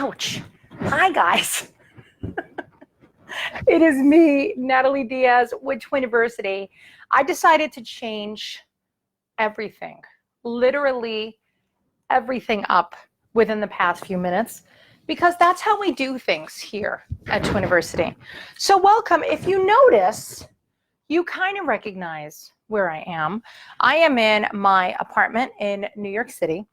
Ouch. Hi, guys. It is me, Natalie Diaz with Twiniversity. I decided to change everything, literally everything up within the past few minutes, because that's how we do things here at Twiniversity. So welcome. If you notice, you kind of recognize where I am. I am in my apartment in New York City,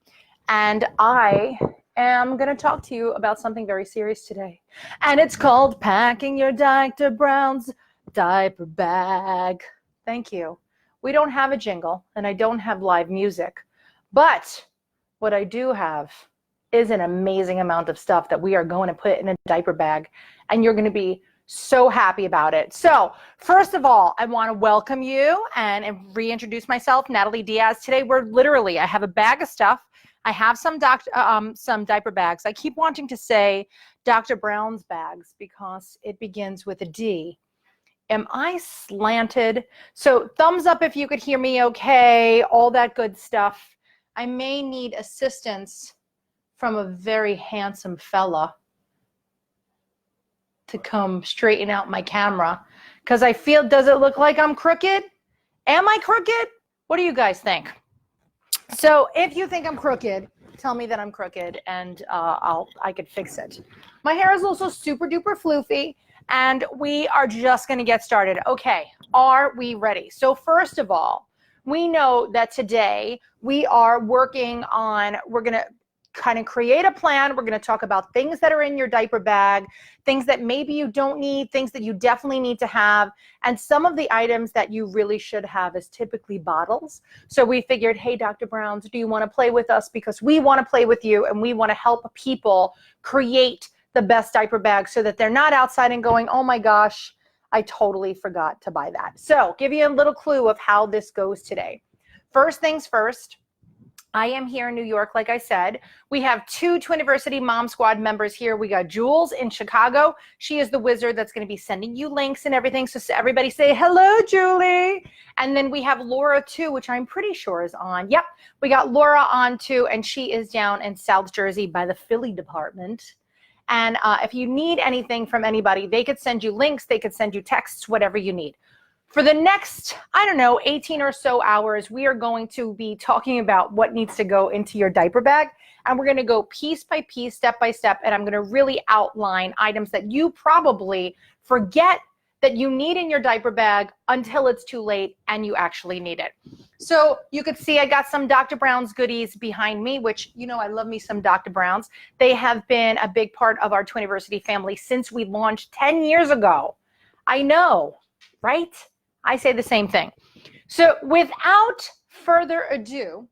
and I am going to talk to you about something very serious today. And it's called packing your Dr. Brown's diaper bag. Thank you. We don't have a jingle, and I don't have live music, but what I do have is an amazing amount of stuff that we are going to put in a diaper bag, and you're going to be so happy about it. So first of all, I want to welcome you and reintroduce myself, Natalie Diaz. Today I have a bag of stuff. I have some diaper bags. I keep wanting to say Dr. Brown's bags because it begins with a D. Am I slanted? So thumbs up if you could hear me okay, all that good stuff. I may need assistance from a very handsome fella to come straighten out my camera, because I feel, does it look like I'm crooked? Am I crooked? What do you guys think? So if you think I'm crooked, tell me that I'm crooked, and I could fix it. My hair is also super duper floofy, and we are just going to get started. Okay, are we ready? So first of all, we know that today we are working on, we're going to kind of create a plan. We're going to talk about things that are in your diaper bag, things that maybe you don't need, things that you definitely need to have. And some of the items that you really should have is typically bottles. So we figured, hey, Dr. Browns, do you want to play with us? Because we want to play with you, and we want to help people create the best diaper bag so that they're not outside and going, oh my gosh, I totally forgot to buy that. So give you a little clue of how this goes today. First things first, I am here in New York, like I said. We have two Twiniversity Mom Squad members here. We got Jules in Chicago. She is the wizard that's going to be sending you links and everything. So everybody say, hello, Julie. And then we have Laura too, which I'm pretty sure is on. Yep, we got Laura on too, and she is down in South Jersey by the Philly department. And if you need anything from anybody, they could send you links, they could send you texts, whatever you need. For the next, 18 or so hours, we are going to be talking about what needs to go into your diaper bag. And we're going to go piece by piece, step by step. And I'm going to really outline items that you probably forget that you need in your diaper bag until it's too late and you actually need it. So you could see I got some Dr. Brown's goodies behind me, which, I love me some Dr. Brown's. They have been a big part of our Twiniversity family since we launched 10 years ago. I know, right? I say the same thing. So without further ado,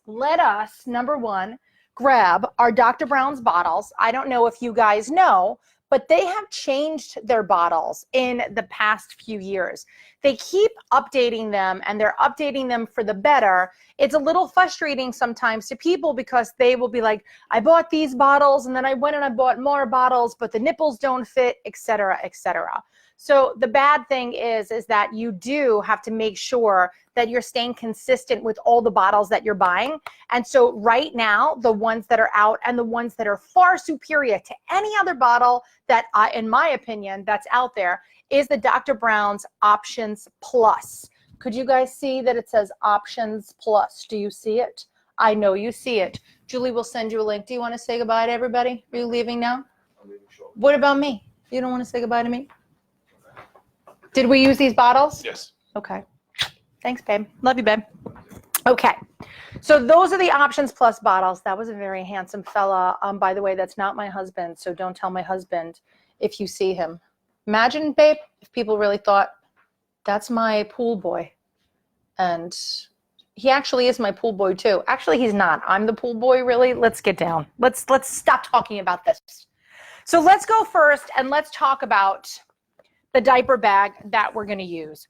let us, number one, grab our Dr. Brown's bottles. I don't know if you guys know, but they have changed their bottles in the past few years. They keep updating them, and they're updating them for the better. It's a little frustrating sometimes to people because they will be like, I bought these bottles, and then I went and I bought more bottles, but the nipples don't fit, etc., etc. So the bad thing is that you do have to make sure that you're staying consistent with all the bottles that you're buying. And so right now, the ones that are out and the ones that are far superior to any other bottle that, in my opinion, that's out there is the Dr. Brown's Options Plus. Could you guys see that it says Options Plus? Do you see it? I know you see it. Julie will send you a link. Do you want to say goodbye to everybody? Are you leaving now? I'm leaving shortly. What about me? You don't want to say goodbye to me? Did we use these bottles? Yes. Okay. Thanks, babe. Love you, babe. Okay. So those are the Options Plus bottles. That was a very handsome fella. By the way, that's not my husband, so don't tell my husband if you see him. Imagine, babe, if people really thought, that's my pool boy. And he actually is my pool boy, too. Actually, he's not. I'm the pool boy, really. Let's get down. Let's stop talking about this. So let's go first, and let's talk about the diaper bag that we're going to use.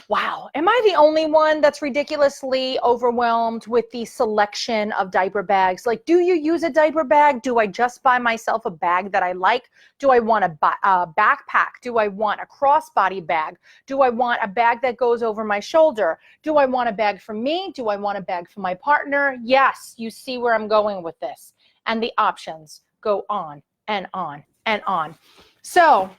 Wow, am I the only one that's ridiculously overwhelmed with the selection of diaper bags? Like, do you use a diaper bag? Do I just buy myself a bag that I like? Do I want a backpack? Do I want a crossbody bag? Do I want a bag that goes over my shoulder? Do I want a bag for me? Do I want a bag for my partner? Yes, you see where I'm going with this. And the options go on and on and on. So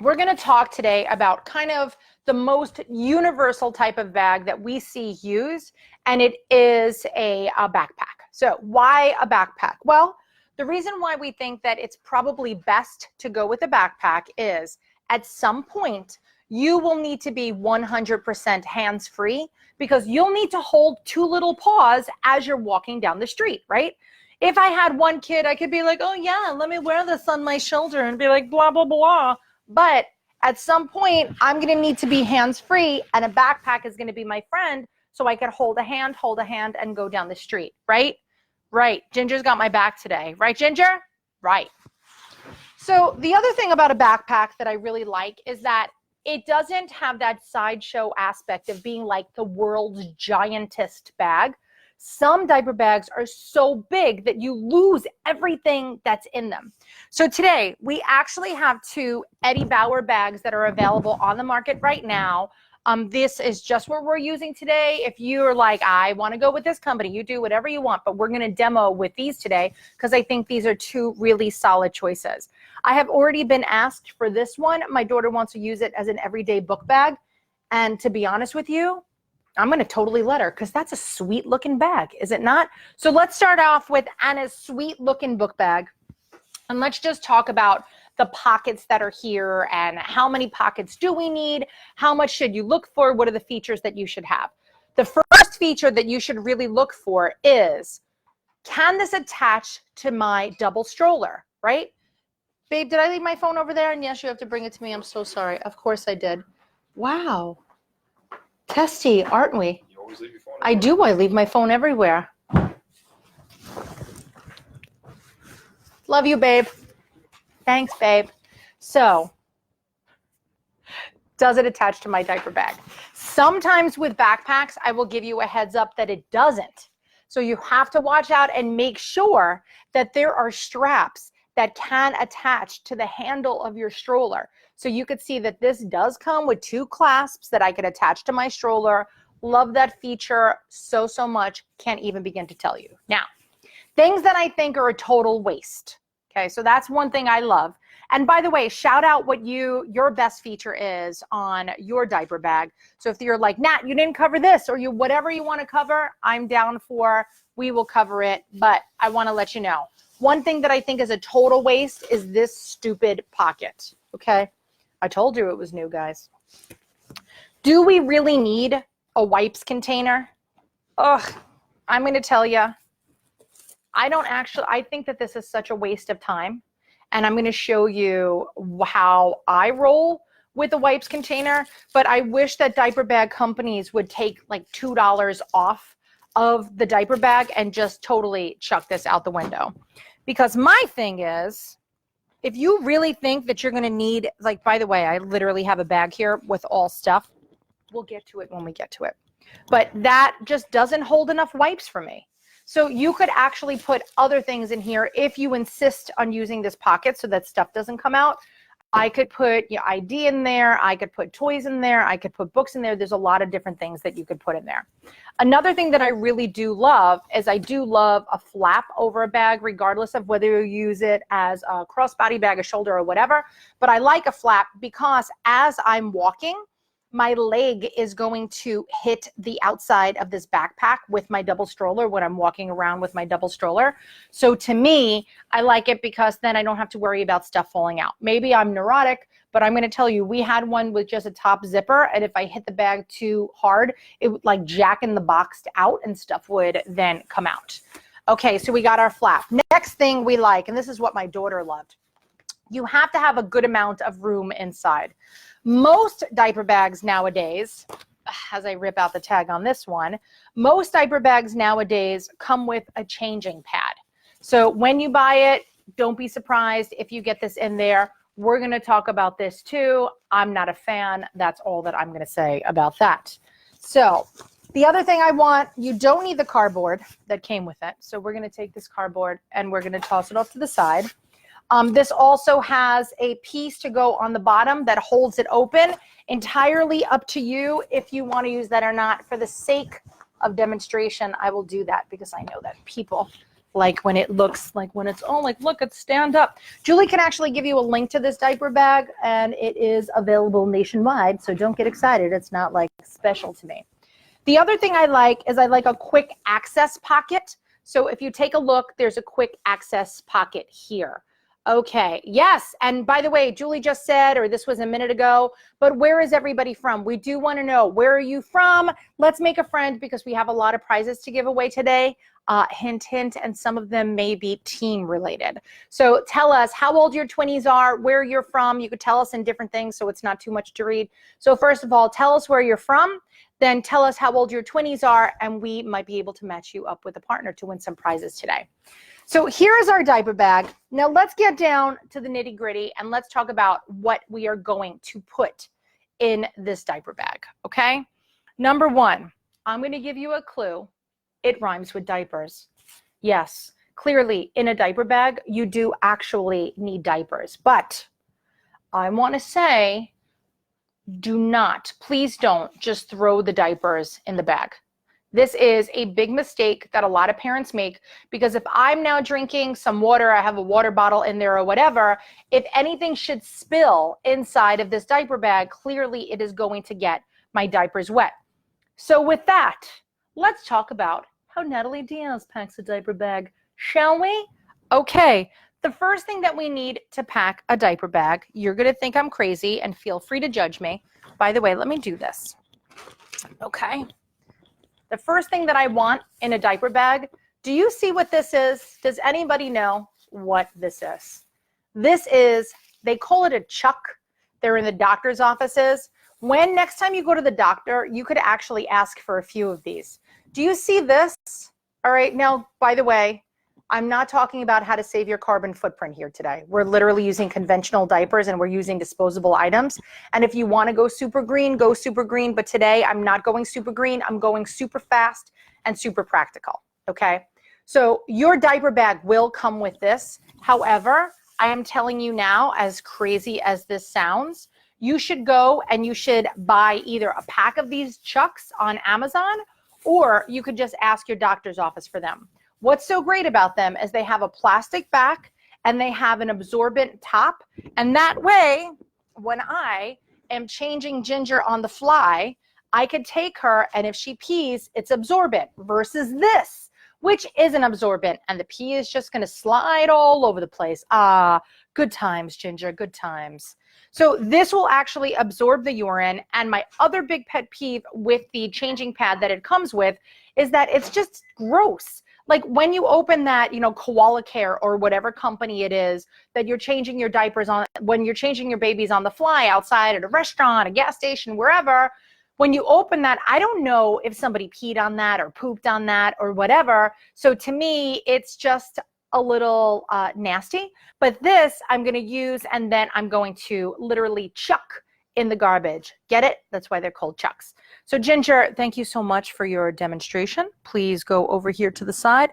we're going to talk today about kind of the most universal type of bag that we see used, and it is a backpack. So why a backpack? Well, the reason why we think that it's probably best to go with a backpack is at some point you will need to be 100% hands-free, because you'll need to hold two little paws as you're walking down the street, right? If I had one kid, I could be like, oh yeah, let me wear this on my shoulder and be like, blah, blah, blah. But at some point, I'm going to need to be hands-free, and a backpack is going to be my friend, so I could hold a hand, and go down the street, right? Right. Ginger's got my back today. Right, Ginger? Right. So the other thing about a backpack that I really like is that it doesn't have that sideshow aspect of being like the world's giantest bag. Some diaper bags are so big that you lose everything that's in them. So today we actually have two Eddie Bauer bags that are available on the market right now. This is just what we're using today. If you're like, I want to go with this company, you do whatever you want, but we're going to demo with these today because I think these are two really solid choices. I have already been asked for this one. My daughter wants to use it as an everyday book bag. And to be honest with you, I'm going to totally let her, because that's a sweet looking bag, is it not? So let's start off with Anna's sweet looking book bag. And let's just talk about the pockets that are here and how many pockets do we need? How much should you look for? What are the features that you should have? The first feature that you should really look for is, can this attach to my double stroller, right? Babe, did I leave my phone over there? And yes, you have to bring it to me. I'm so sorry. Of course I did. Wow. Testy, aren't we? You always leave your phone. I do. I leave my phone everywhere. Love you, babe. Thanks, babe. So, does it attach to my diaper bag? Sometimes with backpacks, I will give you a heads up that it doesn't. So you have to watch out and make sure that there are straps that can attach to the handle of your stroller. So you could see that this does come with two clasps that I could attach to my stroller. Love that feature so much. Can't even begin to tell you. Now, things that I think are a total waste. Okay, so that's one thing I love. And by the way, shout out what your best feature is on your diaper bag. So if you're like, Nat, you didn't cover this, or whatever you want to cover, I'm down for, we will cover it. But I want to let you know, one thing that I think is a total waste is this stupid pocket. Okay, I told you it was new, guys. Do we really need a wipes container? Ugh, I'm going to tell you, I think that this is such a waste of time. And I'm going to show you how I roll with a wipes container. But I wish that diaper bag companies would take like $2 off of the diaper bag and just totally chuck this out the window. Because my thing is, if you really think that you're going to need, like, by the way, I literally have a bag here with all stuff. We'll get to it when we get to it. But that just doesn't hold enough wipes for me. So you could actually put other things in here if you insist on using this pocket so that stuff doesn't come out. I could put your ID in there. I could put toys in there. I could put books in there. There's a lot of different things that you could put in there. Another thing that I really do love is I do love a flap over a bag, regardless of whether you use it as a crossbody bag, a shoulder, or whatever. But I like a flap because as I'm walking, my leg is going to hit the outside of this backpack with my double stroller when I'm walking around with my double stroller. So to me, I like it because then I don't have to worry about stuff falling out. Maybe I'm neurotic, but I'm going to tell you, we had one with just a top zipper, and if I hit the bag too hard, it would like jack in the box out and stuff would then come out. Okay, so we got our flap. Next thing we like, and this is what my daughter loved, you have to have a good amount of room inside. Most diaper bags nowadays, as I rip out the tag on this one, most diaper bags nowadays come with a changing pad. So when you buy it, don't be surprised if you get this in there. We're going to talk about this too. I'm not a fan. That's all that I'm going to say about that. So the other thing I want, you don't need the cardboard that came with it. So we're going to take this cardboard and we're going to toss it off to the side. This also has a piece to go on the bottom that holds it open. Entirely up to you if you want to use that or not. For the sake of demonstration, I will do that because I know that people like when it looks like when it's, oh, like, look, it's stand up. Julie can actually give you a link to this diaper bag, and it is available nationwide, so don't get excited. It's not like special to me. The other thing I like is I like a quick access pocket. So if you take a look, there's a quick access pocket here. Okay, yes, and by the way, Julie just said, or this was a minute ago, but where is everybody from? We do want to know, where are you from? Let's make a friend because we have a lot of prizes to give away today. Hint, hint, and some of them may be team related. So tell us how old your twinnies are, where you're from. You could tell us in different things, so it's not too much to read. So first of all, tell us where you're from, then tell us how old your twinnies are, and we might be able to match you up with a partner to win some prizes today. So here is our diaper bag. Now let's get down to the nitty gritty and let's talk about what we are going to put in this diaper bag, okay? Number one, I'm going to give you a clue. It rhymes with diapers. Yes, clearly in a diaper bag, you do actually need diapers, but I want to say, do not, please don't just throw the diapers in the bag. This is a big mistake that a lot of parents make, because if I'm now drinking some water, I have a water bottle in there or whatever, if anything should spill inside of this diaper bag, clearly it is going to get my diapers wet. So with that, let's talk about how Natalie Diaz packs a diaper bag, shall we? Okay, the first thing that we need to pack a diaper bag, you're gonna think I'm crazy and feel free to judge me. By the way, let me do this, okay? The first thing that I want in a diaper bag, do you see what this is? Does anybody know what this is? This is, they call it a chuck. They're in the doctor's offices. When next time you go to the doctor, you could actually ask for a few of these. Do you see this? All right, now, by the way, I'm not talking about how to save your carbon footprint here today. We're literally using conventional diapers and we're using disposable items. And if you want to go super green, go super green. But today I'm not going super green. I'm going super fast and super practical. Okay. So your diaper bag will come with this. However, I am telling you now, as crazy as this sounds, you should go and you should buy either a pack of these chucks on Amazon, or you could just ask your doctor's office for them. What's so great about them is they have a plastic back and they have an absorbent top. And that way, when I am changing Ginger on the fly, I could take her, and if she pees, it's absorbent, versus this, which isn't absorbent. And the pee is just going to slide all over the place. Ah, good times, Ginger, good times. So this will actually absorb the urine. And my other big pet peeve with the changing pad that it comes with is that it's just gross. Like when you open that, you know, Koala Care or whatever company it is that you're changing your diapers on, when you're changing your babies on the fly outside at a restaurant, a gas station, wherever, when you open that, I don't know if somebody peed on that or pooped on that or whatever. So to me, it's just a little nasty. But this I'm going to use, and then I'm going to literally chuck in the garbage. Get it? That's why they're called chucks. So Ginger, thank you so much for your demonstration. Please go over here to the side.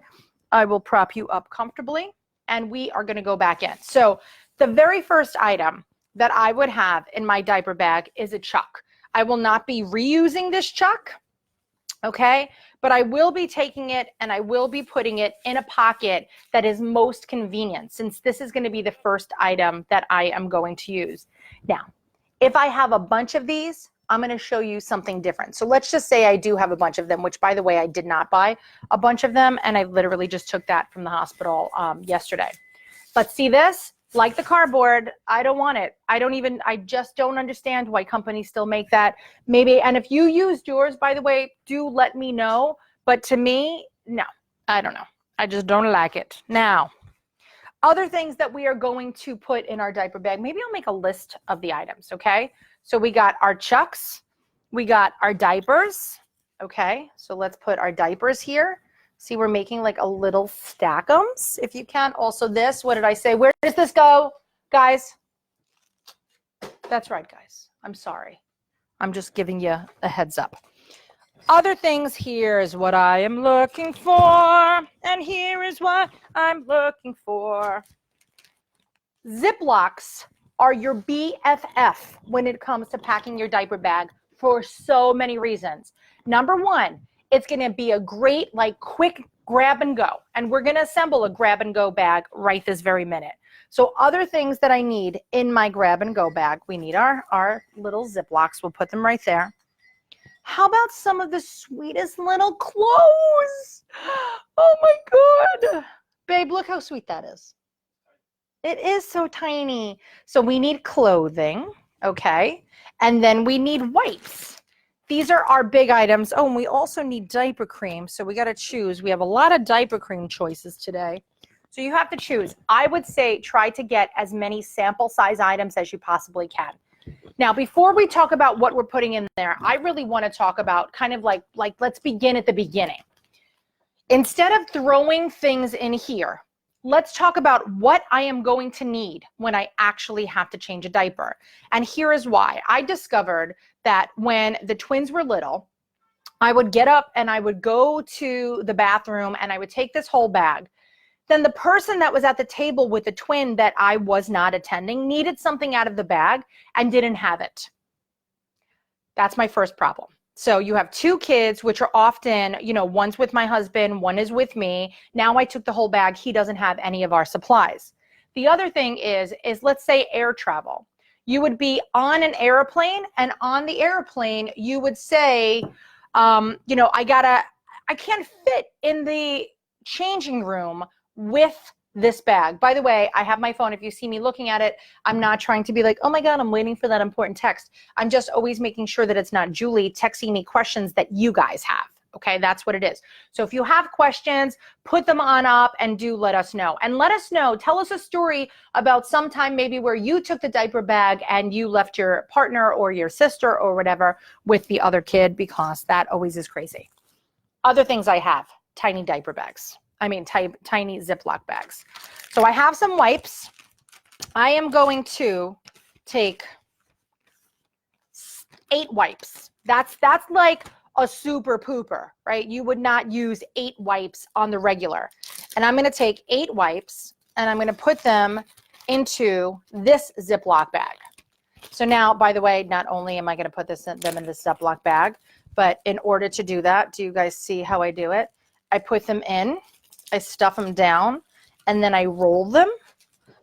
I will prop you up comfortably, and we are going to go back in. So the very first item that I would have in my diaper bag is a chuck. I will not be reusing this chuck, okay? But I will be taking it and I will be putting it in a pocket that is most convenient, since this is going to be the first item that I am going to use. Now, if I have a bunch of these, I'm going to show you something different. So let's just say I do have a bunch of them, which, by the way, I did not buy a bunch of them, and I literally just took that from the hospital yesterday. But see this? Like the cardboard, I don't want it. I just don't understand why companies still make that. Maybe, and if you used yours, by the way, do let me know. But to me, no, I don't know. I just don't like it. Now, other things that we are going to put in our diaper bag, maybe I'll make a list of the items, okay? So we got our chucks, we got our diapers, okay? So let's put our diapers here. See, we're making like a little stackums, if you can. Also this, what did I say? Where does this go, guys? That's right, guys. I'm sorry. I'm just giving you a heads up. Other things, here is what I am looking for. And here is what I'm looking for. Ziplocs are your BFF when it comes to packing your diaper bag for so many reasons. Number one, it's going to be a great, like, quick grab and go. And we're gonna assemble a grab and go bag right this very minute. So other things that I need in my grab and go bag, we need our little Ziplocs. We'll put them right there. How about some of the sweetest little clothes? Oh my God. Babe, look how sweet that is. It is so tiny. So we need clothing, okay? And then we need wipes. These are our big items. Oh, and we also need diaper cream. So we got to choose. We have a lot of diaper cream choices today. So you have to choose. I would say try to get as many sample size items as you possibly can. Now, before we talk about what we're putting in there, I really want to talk about kind of like let's begin at the beginning. Instead of throwing things in here, let's talk about what I am going to need when I actually have to change a diaper. And here is why. I discovered that when the twins were little, I would get up and I would go to the bathroom and I would take this whole bag. Then the person that was at the table with the twin that I was not attending needed something out of the bag and didn't have it. That's my first problem. So you have two kids, which are often, you know, one's with my husband, one is with me. Now I took the whole bag. He doesn't have any of our supplies. The other thing is let's say air travel. You would be on an airplane, and on the airplane, you would say, you know, I can't fit in the changing room with this bag. By the way, I have my phone. If you see me looking at it, I'm not trying to be like, oh my God, I'm waiting for that important text. I'm just always making sure that it's not Julie texting me questions that you guys have. Okay, that's what it is. So if you have questions, put them on up and do let us know. And let us know, tell us a story about sometime maybe where you took the diaper bag and you left your partner or your sister or whatever with the other kid, because that always is crazy. Other things I have, tiny diaper bags. I mean, tiny Ziploc bags. So I have some wipes. I am going to take 8 wipes. That's like a super pooper, right? You would not use 8 wipes on the regular. And I'm going to take 8 wipes and I'm going to put them into this Ziploc bag. So now, by the way, not only am I going to put them in this Ziploc bag, but in order to do that, do you guys see how I do it? I put them in, I stuff them down, and then I roll them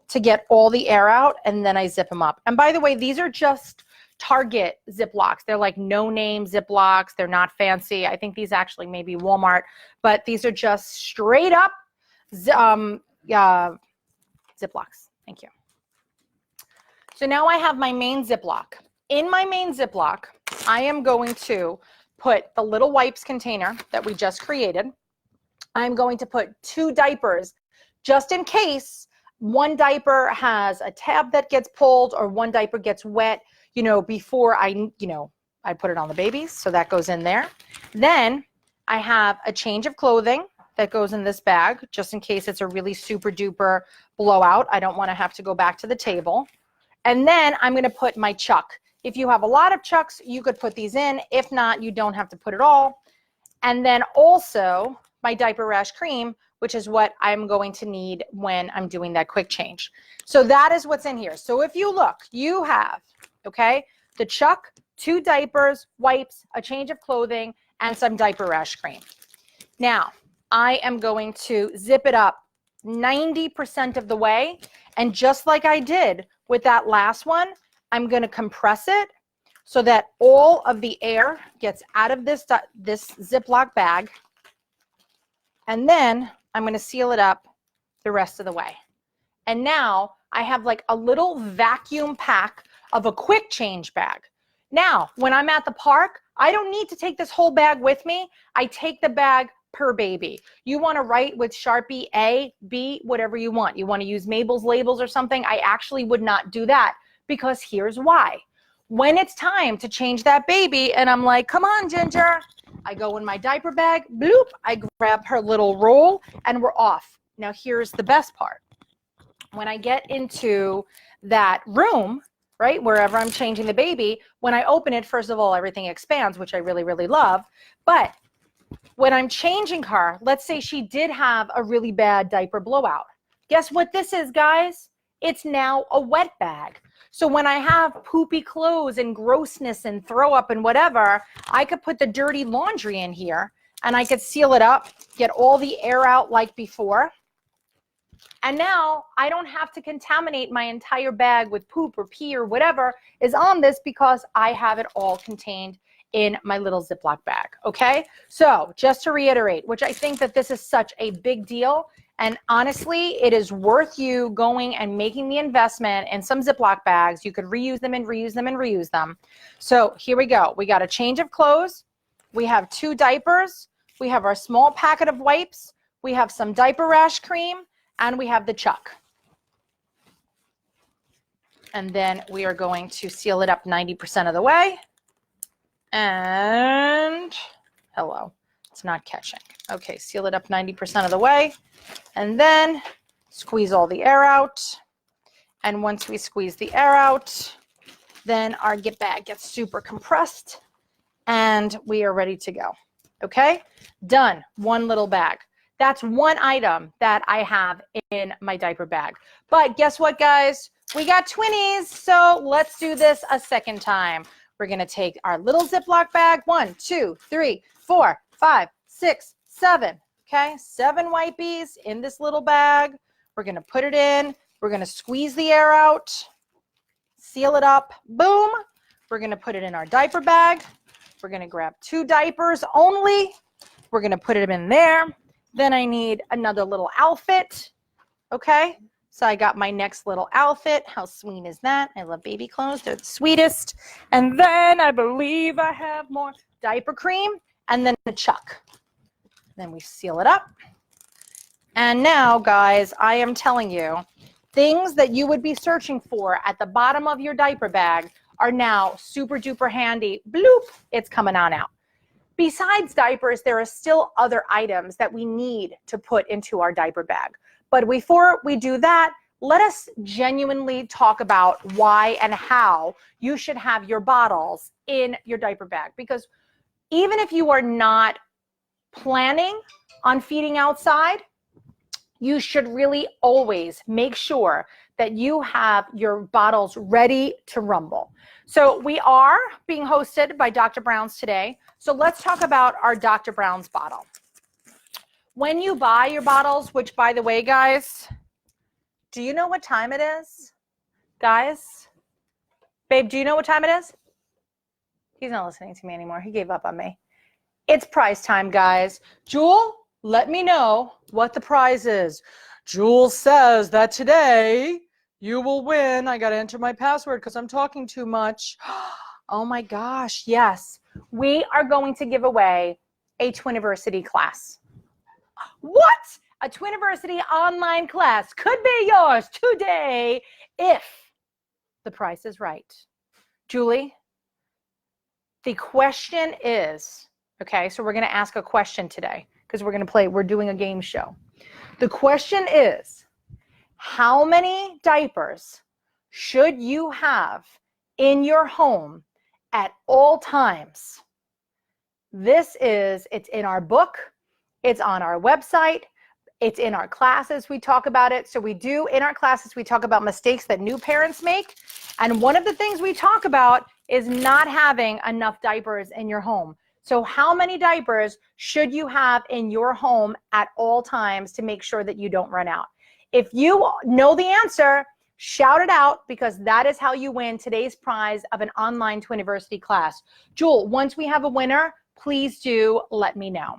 to get all the air out, and then I zip them up. And by the way, these are just Target Ziplocs. They're like no-name Ziplocs. They're not fancy. I think these actually may be Walmart, but these are just straight up Ziplocs. Thank you. So now I have my main Ziploc. In my main Ziploc, I am going to put the little wipes container that we just created. I'm going to put 2 diapers just in case one diaper has a tab that gets pulled or one diaper gets wet, you know, before I put it on the babies. So that goes in there. Then I have a change of clothing that goes in this bag, just in case it's a really super duper blowout. I don't want to have to go back to the table. And then I'm going to put my chuck. If you have a lot of chucks, you could put these in. If not, you don't have to put it all. And then also my diaper rash cream, which is what I'm going to need when I'm doing that quick change. So that is what's in here. So if you look, you have, okay, the chuck, 2 diapers, wipes, a change of clothing, and some diaper rash cream. Now, I am going to zip it up 90% of the way. And just like I did with that last one, I'm going to compress it so that all of the air gets out of this Ziploc bag. And then I'm going to seal it up the rest of the way. And now I have like a little vacuum pack of a quick change bag. Now, when I'm at the park, I don't need to take this whole bag with me. I take the bag per baby. You want to write with Sharpie A, B, whatever you want. You want to use Mabel's labels or something. I actually would not do that, because here's why. When it's time to change that baby and I'm like, come on, Ginger, I go in my diaper bag, bloop, I grab her little roll and we're off. Now here's the best part. When I get into that room, right, wherever I'm changing the baby, when I open it, first of all, everything expands, which I really, really love. But when I'm changing her, let's say she did have a really bad diaper blowout. Guess what this is, guys? It's now a wet bag. So when I have poopy clothes and grossness and throw up and whatever, I could put the dirty laundry in here and I could seal it up, get all the air out like before. And now I don't have to contaminate my entire bag with poop or pee or whatever is on this because I have it all contained in my little Ziploc bag, okay? So just to reiterate, which I think that this is such a big deal, and honestly, it is worth you going and making the investment in some Ziploc bags. You could reuse them and reuse them and reuse them. So here we go. We got a change of clothes. We have 2 diapers. We have our small packet of wipes. We have some diaper rash cream, and we have the chuck. And then we are going to seal it up 90% of the way. And hello, it's not catching. Okay, seal it up 90% of the way. And then squeeze all the air out. And once we squeeze the air out, then our bag gets super compressed and we are ready to go. Okay, done. One little bag. That's one item that I have in my diaper bag. But guess what, guys? We got Twinnies, so let's do this a second time. We're gonna take our little Ziploc bag, 1, 2, 3, 4, 5, 6, 7. Okay, 7 wipies in this little bag. We're gonna put it in. We're gonna squeeze the air out, seal it up, boom. We're gonna put it in our diaper bag. We're gonna grab 2 diapers only. We're gonna put them in there. Then I need another little outfit, okay? So I got my next little outfit. How sweet is that? I love baby clothes. They're the sweetest. And then I believe I have more diaper cream and then the chuck. Then we seal it up. And now, guys, I am telling you, things that you would be searching for at the bottom of your diaper bag are now super duper handy. Bloop, it's coming on out. Besides diapers, there are still other items that we need to put into our diaper bag. But before we do that, let us genuinely talk about why and how you should have your bottles in your diaper bag. Because even if you are not planning on feeding outside, you should really always make sure that you have your bottles ready to rumble. So we are being hosted by Dr. Brown's today. So let's talk about our Dr. Brown's bottle. When you buy your bottles, which by the way, guys, do you know what time it is? Guys, babe, do you know what time it is? He's not listening to me anymore. He gave up on me. It's prize time, guys. Jewel, let me know what the prize is. Jewel says that today you will win. I got to enter my password because I'm talking too much. Oh my gosh, yes. We are going to give away a Twiniversity class. What? A Twiniversity online class could be yours today if the price is right. Julie, the question is, okay, so we're going to ask a question today because we're doing a game show. The question is, how many diapers should you have in your home at all times? It's in our book. It's on our website. It's in our classes. We talk about it. So in our classes, we talk about mistakes that new parents make. And one of the things we talk about is not having enough diapers in your home. So how many diapers should you have in your home at all times to make sure that you don't run out? If you know the answer, shout it out because that is how you win today's prize of an online Twiniversity class. Jewel, once we have a winner, please do let me know.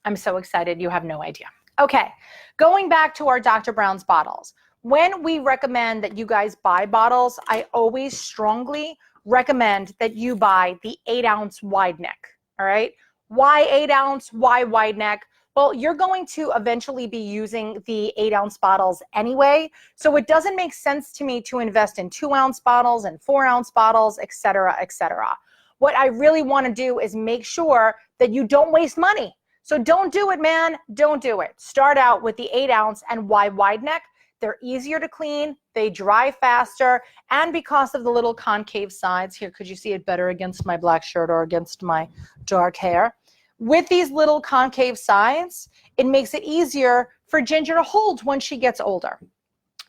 I'm so excited. You have no idea. Okay, going back to our Dr. Brown's bottles. When we recommend that you guys buy bottles, I always strongly recommend that you buy the 8-ounce wide neck, all right? Why 8-ounce? Why wide neck? Well, you're going to eventually be using the 8-ounce bottles anyway, so it doesn't make sense to me to invest in 2-ounce bottles and 4-ounce bottles, et cetera, et cetera. What I really want to do is make sure that you don't waste money. So don't do it, man. Don't do it. Start out with the 8-ounce and wide neck. They're easier to clean. They dry faster. And because of the little concave sides here, could you see it better against my black shirt or against my dark hair? With these little concave sides, it makes it easier for Ginger to hold when she gets older.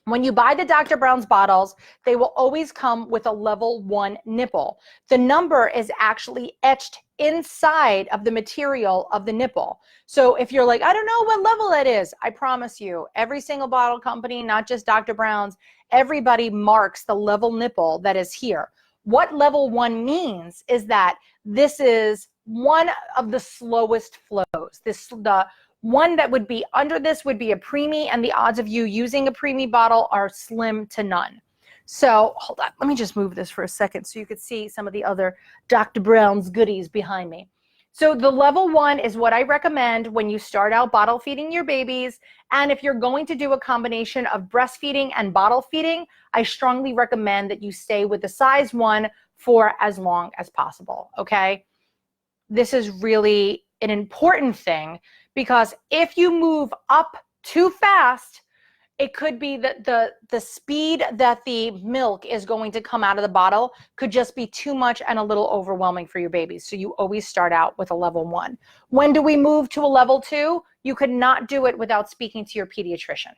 When you buy the Dr. Brown's bottles, they will always come with a level 1 nipple. The number is actually etched inside of the material of the nipple. So if you're like, I don't know what level that is, I promise you, every single bottle company, not just Dr. Brown's, everybody marks the level nipple that is here. What level 1 means is that this is one of the slowest flows. The one that would be under this would be a preemie, and the odds of you using a preemie bottle are slim to none. So hold on, let me just move this for a second so you could see some of the other Dr. Brown's goodies behind me. So the level 1 is what I recommend when you start out bottle feeding your babies. And if you're going to do a combination of breastfeeding and bottle feeding, I strongly recommend that you stay with the size 1 for as long as possible, okay? This is really an important thing, because if you move up too fast, it could be that the speed that the milk is going to come out of the bottle could just be too much and a little overwhelming for your babies. So you always start out with a level 1. When do we move to a level 2? You could not do it without speaking to your pediatrician.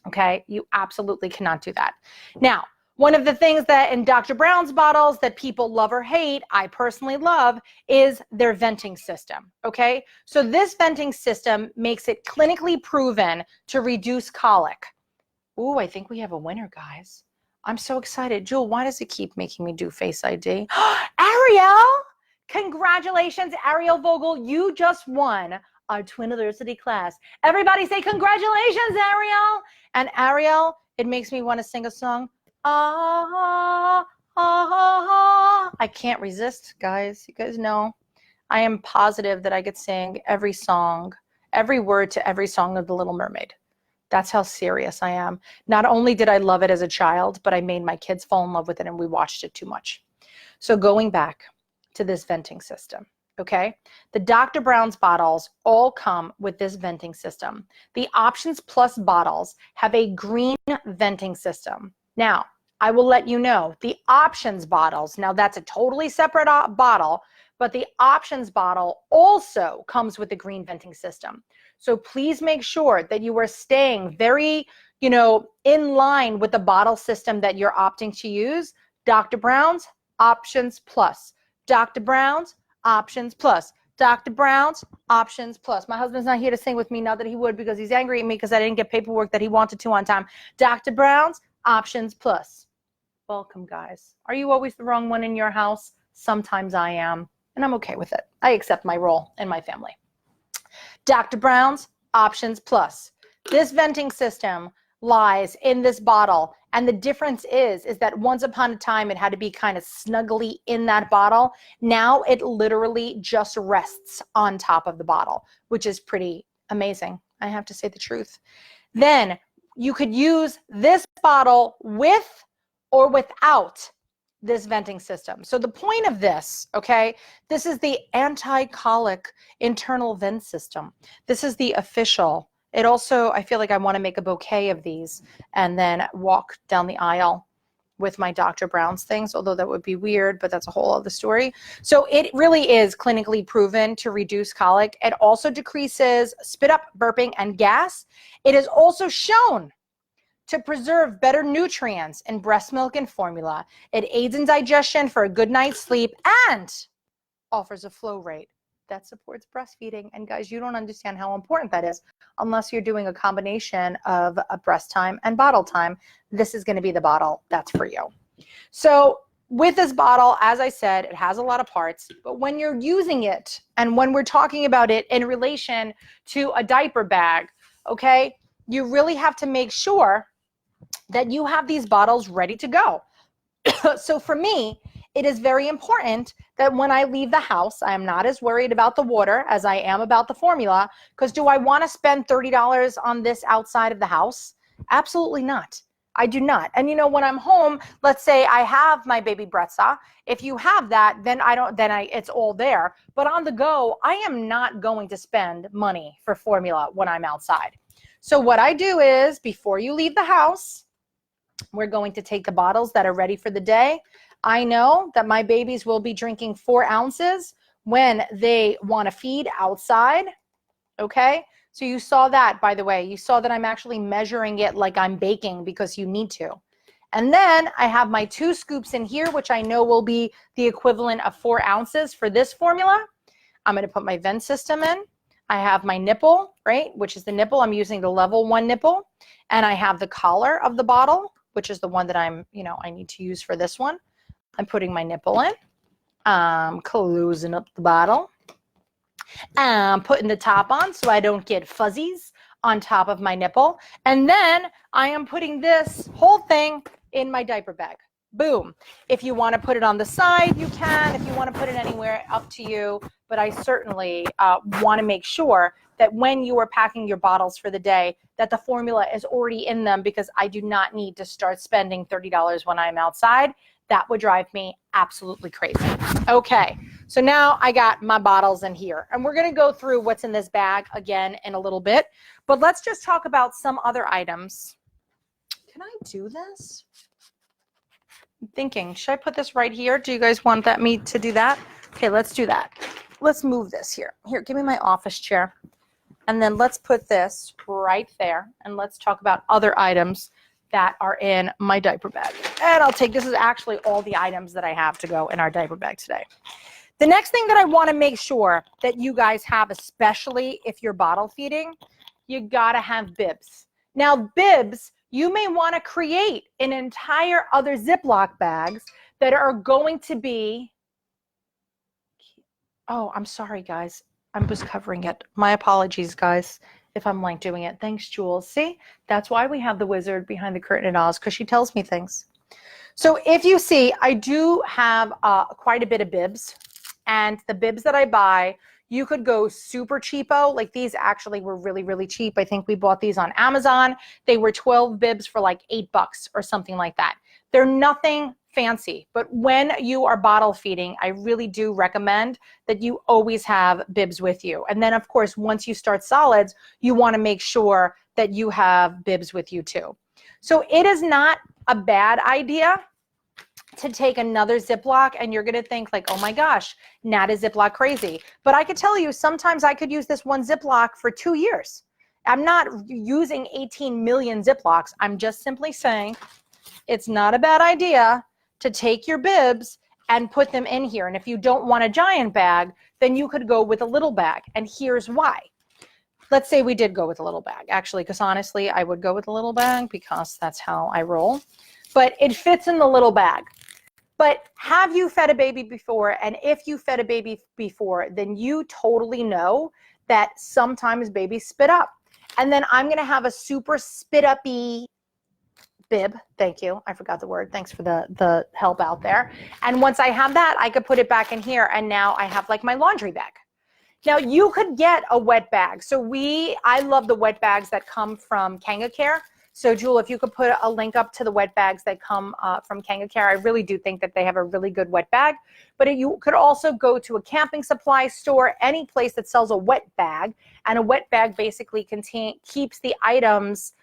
Okay, you absolutely cannot do that. Now, one of the things that in Dr. Brown's bottles that people love or hate, I personally love, is their venting system, okay? So this venting system makes it clinically proven to reduce colic. Ooh, I think we have a winner, guys. I'm so excited. Jewel, why does it keep making me do Face ID? Ariel! Congratulations, Ariel Vogel. You just won our Twiniversity class. Everybody say congratulations, Ariel! And Ariel, it makes me want to sing a song. Ah, ah, ah. I can't resist, guys. You guys know I am positive that I could sing every song, every word to every song of The Little Mermaid. That's how serious I am. Not only did I love it as a child, but I made my kids fall in love with it, and we watched it too much. So going back to this venting system, okay? The Dr. Brown's bottles all come with this venting system. The Options Plus bottles have a green venting system. Now, I will let you know, the Options bottles, now that's a totally separate bottle, but the Options bottle also comes with the green venting system. So please make sure that you are staying very, in line with the bottle system that you're opting to use. Dr. Brown's, Options Plus. Dr. Brown's, Options Plus. Dr. Brown's, Options Plus. My husband's not here to sing with me, not that he would, because he's angry at me because I didn't get paperwork that he wanted to on time. Dr. Brown's, Options Plus. Welcome, guys. Are you always the wrong one in your house? Sometimes I am, and I'm okay with it. I accept my role in my family. Dr. Brown's, Options Plus. This venting system lies in this bottle, and the difference is that once upon a time it had to be kind of snugly in that bottle. Now it literally just rests on top of the bottle, which is pretty amazing. I have to say the truth. Then you could use this bottle with or without this venting system. So the point of this, okay, this is the anti-colic internal vent system. This is the official. It also, I feel like I want to make a bouquet of these and then walk down the aisle with my Dr. Brown's things, although that would be weird, but that's a whole other story. So it really is clinically proven to reduce colic. It also decreases spit up, burping, and gas. It is also shown to preserve better nutrients in breast milk and formula. It aids in digestion for a good night's sleep and offers a flow rate that supports breastfeeding. And guys, you don't understand how important that is unless you're doing a combination of a breast time and bottle time. This is going to be the bottle that's for you. So with this bottle, as I said, it has a lot of parts, but when you're using it and when we're talking about it in relation to a diaper bag, okay, you really have to make sure that you have these bottles ready to go. So for me, it is very important that when I leave the house, I am not as worried about the water as I am about the formula, because do I want to spend $30 on this outside of the house? Absolutely not. I do not. And when I'm home, let's say I have my baby Bretza. If you have that, then it's all there. But on the go, I am not going to spend money for formula when I'm outside. So what I do is, before you leave the house, we're going to take the bottles that are ready for the day. I know that my babies will be drinking 4 ounces when they want to feed outside, okay? So you saw that, by the way. You saw that I'm actually measuring it like I'm baking because you need to. And then I have my 2 scoops in here, which I know will be the equivalent of 4 ounces for this formula. I'm going to put my vent system in. I have my nipple, right, which is the nipple. I'm using the level 1 nipple. And I have the collar of the bottle, which is the one that I need to use for this one. I'm putting my nipple in. Closing up the bottle. I'm putting the top on so I don't get fuzzies on top of my nipple. And then I am putting this whole thing in my diaper bag. Boom. If you want to put it on the side, you can. If you want to put it anywhere, up to you. But I certainly want to make sure that when you are packing your bottles for the day, that the formula is already in them, because I do not need to start spending $30 when I'm outside. That would drive me absolutely crazy. Okay, so now I got my bottles in here, and we're going to go through what's in this bag again in a little bit. But let's just talk about some other items. Can I do this? I'm thinking, should I put this right here? Do you guys want me to do that? Okay, let's do that. Let's move this here. Here, give me my office chair. And then let's put this right there, and let's talk about other items that are in my diaper bag. And this is actually all the items that I have to go in our diaper bag today. The next thing that I want to make sure that you guys have, especially if you're bottle feeding, you got to have bibs. Now, bibs, you may want to create an entire other Ziploc bags that are going to be, oh, I'm sorry, guys. I'm just covering it. My apologies, guys, if I'm like doing it. Thanks, Jules. See, that's why we have the wizard behind the curtain and all, because she tells me things. So if you see, I do have quite a bit of bibs, and the bibs that I buy, you could go super cheapo. Like these actually were really, really cheap. I think we bought these on Amazon. They were 12 bibs for like $8 or something like that. They're nothing fancy, but when you are bottle feeding, I really do recommend that you always have bibs with you. And then of course, once you start solids, you want to make sure that you have bibs with you too. So it is not a bad idea to take another Ziploc, and you're going to think like, oh my gosh, Nat is Ziploc crazy. But I could tell you, sometimes I could use this one Ziploc for 2 years. I'm not using 18 million Ziplocs. I'm just simply saying it's not a bad idea to take your bibs and put them in here. And if you don't want a giant bag, then you could go with a little bag. And here's why. Let's say we did go with a little bag, actually, because honestly, I would go with a little bag because that's how I roll. But it fits in the little bag. But have you fed a baby before? And if you fed a baby before, then you totally know that sometimes babies spit up. And then I'm going to have a super spit uppy bib. Thank you. I forgot the word. Thanks for the help out there. And once I have that, I could put it back in here. And now I have like my laundry bag. Now you could get a wet bag. So I love the wet bags that come from KangaCare. So Jewel, if you could put a link up to the wet bags that come from KangaCare, I really do think that they have a really good wet bag. But you could also go to a camping supply store, any place that sells a wet bag. And a wet bag basically keeps the items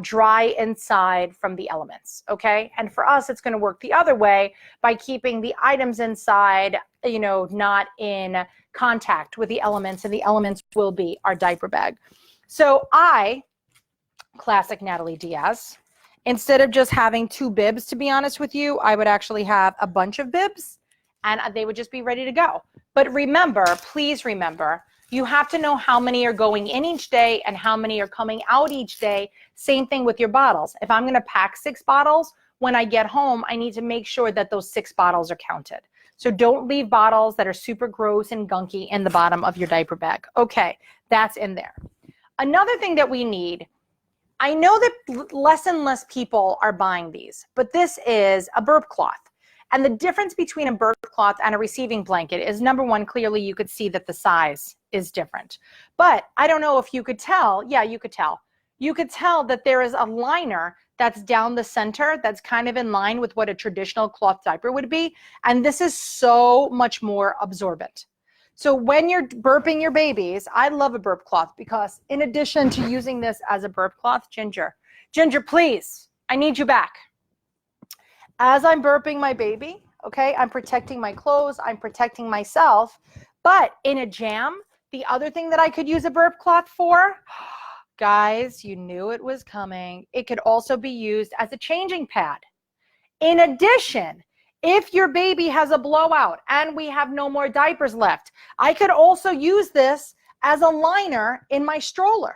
dry inside from the elements, okay? And for us, it's going to work the other way by keeping the items inside, not in contact with the elements, and the elements will be our diaper bag. So classic Natalie Diaz, instead of just having 2 bibs, to be honest with you, I would actually have a bunch of bibs, and they would just be ready to go. But remember, please remember, you have to know how many are going in each day and how many are coming out each day. Same thing with your bottles. If I'm going to pack 6 bottles, when I get home, I need to make sure that those 6 bottles are counted. So don't leave bottles that are super gross and gunky in the bottom of your diaper bag. Okay, that's in there. Another thing that we need, I know that less and less people are buying these, but this is a burp cloth. And the difference between a burp cloth and a receiving blanket is, number one, clearly you could see that the size is different. But I don't know if you could tell. Yeah, you could tell. You could tell that there is a liner that's down the center that's kind of in line with what a traditional cloth diaper would be. And this is so much more absorbent. So when you're burping your babies, I love a burp cloth because in addition to using this as a burp cloth, Ginger, please, I need you back. As I'm burping my baby, okay, I'm protecting my clothes, I'm protecting myself, but in a jam, The other thing that I could use a burp cloth for, guys, you knew it was coming. It could also be used as a changing pad. In addition, if your baby has a blowout and we have no more diapers left, I could also use this as a liner in my stroller.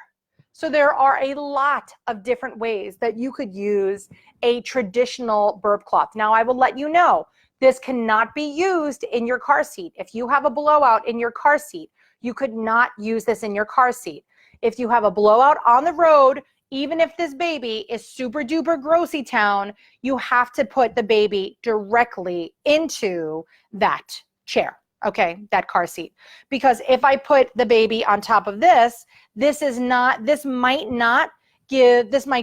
So there are a lot of different ways that you could use a traditional burp cloth. Now, I will let you know, this cannot be used in your car seat. If you have a blowout in your car seat, you could not use this in your car seat. If you have a blowout on the road, even if this baby is super duper grossy town, you have to put the baby directly into that chair, okay, that car seat. Because if I put the baby on top of this, this might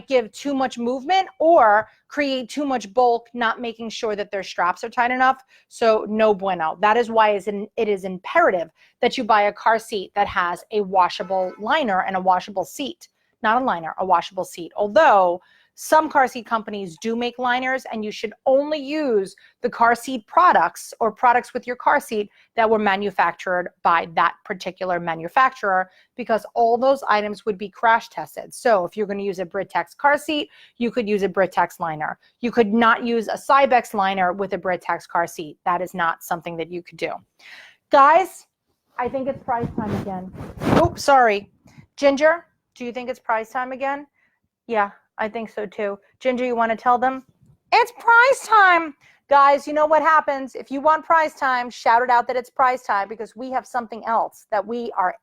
give too much movement or create too much bulk, not making sure that their straps are tight enough. So no bueno. That is why it is imperative that you buy a car seat that has a washable liner and a washable seat. Not a liner, a washable seat. Although some car seat companies do make liners, and you should only use the car seat products or products with your car seat that were manufactured by that particular manufacturer, because all those items would be crash tested. So if you're going to use a Britax car seat, you could use a Britax liner. You could not use a Cybex liner with a Britax car seat. That is not something that you could do. Guys, I think it's prize time again. Oops, sorry. Ginger, do you think it's prize time again? Yeah, I think so too. Ginger, you want to tell them? It's prize time. Guys, you know what happens? If you want prize time, shout it out that it's prize time, because we have something else that we are.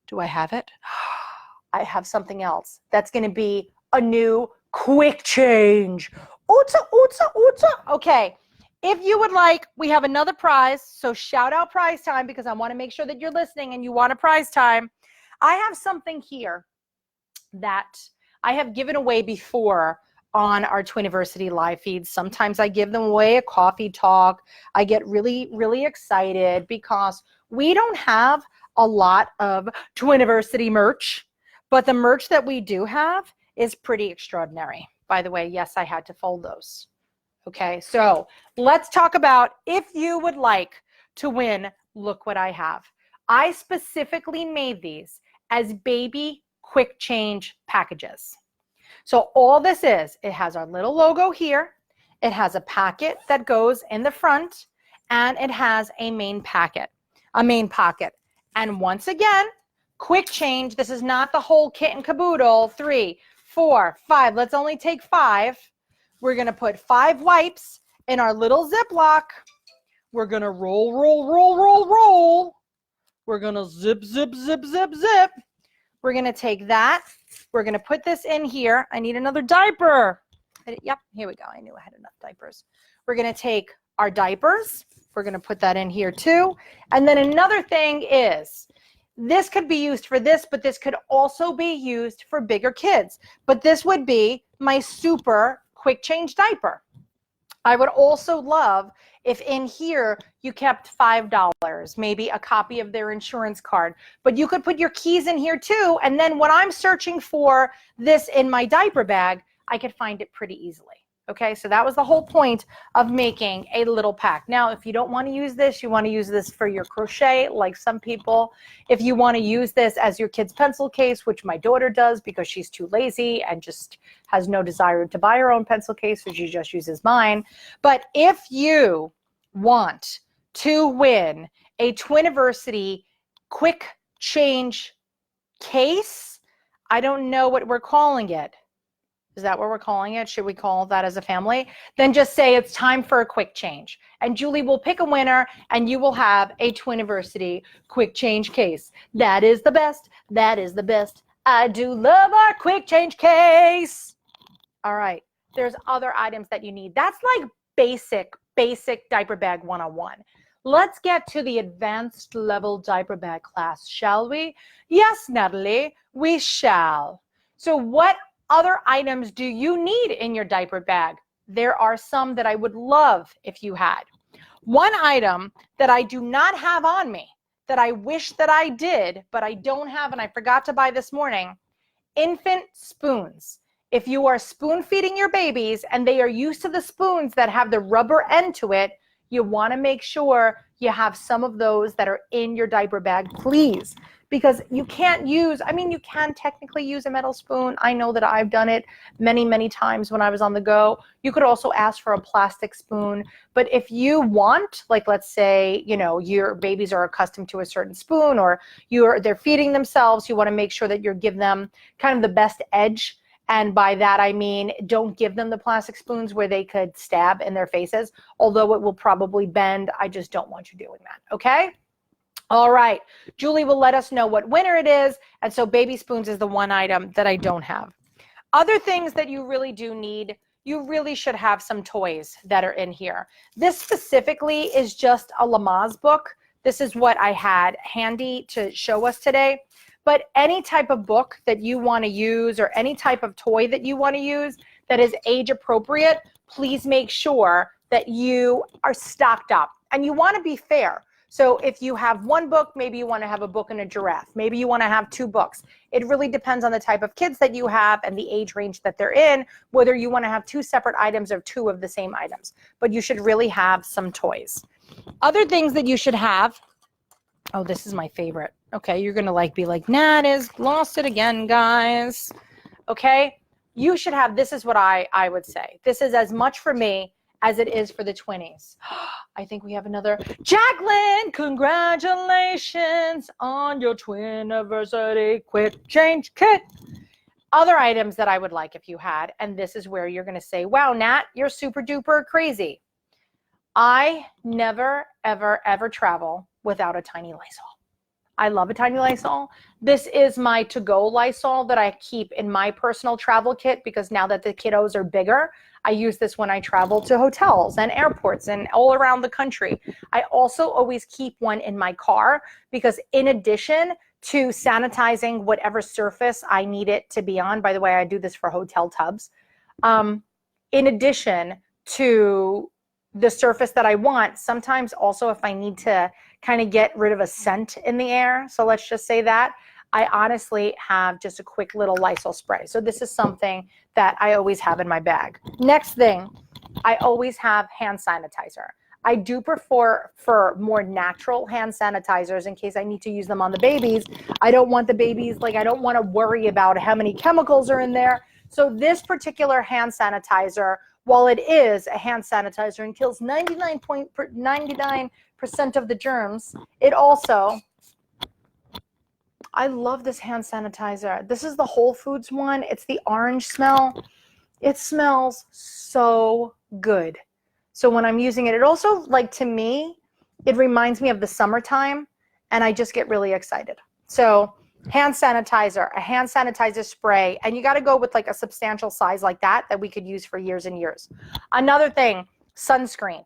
Do I have it? I have something else. That's going to be a new quick change. Ootsa, ootsa, ootsa. Okay. If you would like, we have another prize. So shout out prize time, because I want to make sure that you're listening and you want a prize time. I have something here that I have given away before on our Twiniversity live feeds. Sometimes I give them away at coffee talk. I get really, really excited because we don't have a lot of Twiniversity merch, but the merch that we do have is pretty extraordinary. By the way, yes, I had to fold those. Okay, so let's talk about, if you would like to win, look what I have. I specifically made these as baby quick change packages. So all this is, it has our little logo here. It has a packet that goes in the front, and it has a main pocket. And once again, quick change. This is not the whole kit and caboodle. 3, 4, 5. Let's only take 5. We're going to put 5 wipes in our little Ziploc. We're going to roll, roll, roll, roll, roll. We're going to zip, zip, zip, zip, zip. We're going to take that. We're going to put this in here. I need another diaper. Yep, here we go. I knew I had enough diapers. We're going to take our diapers. We're going to put that in here too. And then another thing is, this could be used for this, but this could also be used for bigger kids. But this would be my super quick change diaper. I would also love if in here you kept $5, maybe a copy of their insurance card, but you could put your keys in here too. And then when I'm searching for this in my diaper bag, I could find it pretty easily. Okay, so that was the whole point of making a little pack. Now, if you don't want to use this, you want to use this for your crochet, like some people. If you want to use this as your kid's pencil case, which my daughter does because she's too lazy and just has no desire to buy her own pencil case, so she just uses mine. But if you want to win a Twiniversity quick change case, I don't know what we're calling it. Is that what we're calling it? Should we call that as a family? Then just say it's time for a quick change. And Julie will pick a winner, and you will have a Twiniversity quick change case. That is the best. That is the best. I do love our quick change case. All right. There's other items that you need. That's like basic diaper bag 101. Let's get to the advanced level diaper bag class, shall we? Yes, Natalie, we shall. So what other items do you need in your diaper bag? There are some that I would love if you had. One item that I do not have on me, that I wish that I did, but I don't have and I forgot to buy this morning, infant spoons. If you are spoon feeding your babies and they are used to the spoons that have the rubber end to it, you want to make sure you have some of those that are in your diaper bag, please. Because you can't use, I mean, you can technically use a metal spoon. I know that I've done it many, many times when I was on the go. You could also ask for a plastic spoon. But if you want, like, let's say, you know, your babies are accustomed to a certain spoon, or they're feeding themselves, you want to make sure that you're giving them kind of the best edge. And by that, I mean, don't give them the plastic spoons where they could stab in their faces, although it will probably bend. I just don't want you doing that. Okay? All right, Julie will let us know what winner it is. And so baby spoons is the one item that I don't have. Other things that you really do need, you really should have some toys that are in here. This specifically is just a Lamaze book. This is what I had handy to show us today. But any type of book that you want to use, or any type of toy that you want to use that is age appropriate, please make sure that you are stocked up. And you want to be fair. So if you have one book, maybe you want to have a book and a giraffe. Maybe you want to have 2 books. It really depends on the type of kids that you have and the age range that they're in, whether you want to have 2 separate items or 2 of the same items. But you should really have some toys. Other things that you should have. Oh, this is my favorite. Okay, you're going to be like, Nat is lost it again, guys. Okay, you should have, this is what I would say. This is as much for me as it is for the Twinnies. I think we have another. Jacqueline, congratulations on your Twiniversity quick change kit. Other items that I would like if you had, and this is where you're going to say, wow, Nat, you're super duper crazy. I never, ever, ever travel without a tiny Lysol. I love a tiny Lysol. This is my to-go Lysol that I keep in my personal travel kit, because now that the kiddos are bigger, I use this when I travel to hotels and airports and all around the country. I also always keep one in my car, because in addition to sanitizing whatever surface I need it to be on, by the way, I do this for hotel tubs, in addition to the surface that I want, sometimes also if I need to kind of get rid of a scent in the air, so let's just say that, I honestly have just a quick little Lysol spray. So this is something that I always have in my bag. Next thing, I always have hand sanitizer. I do prefer for more natural hand sanitizers in case I need to use them on the babies. I don't want the babies, I don't want to worry about how many chemicals are in there. So this particular hand sanitizer, while it is a hand sanitizer and kills 99% of the germs, it also, I love this hand sanitizer. This is the Whole Foods one. It's the orange smell. It smells so good. So when I'm using it, it also, to me, it reminds me of the summertime, and I just get really excited. So hand sanitizer, a hand sanitizer spray, and you got to go with a substantial size like that we could use for years and years. Another thing, sunscreen.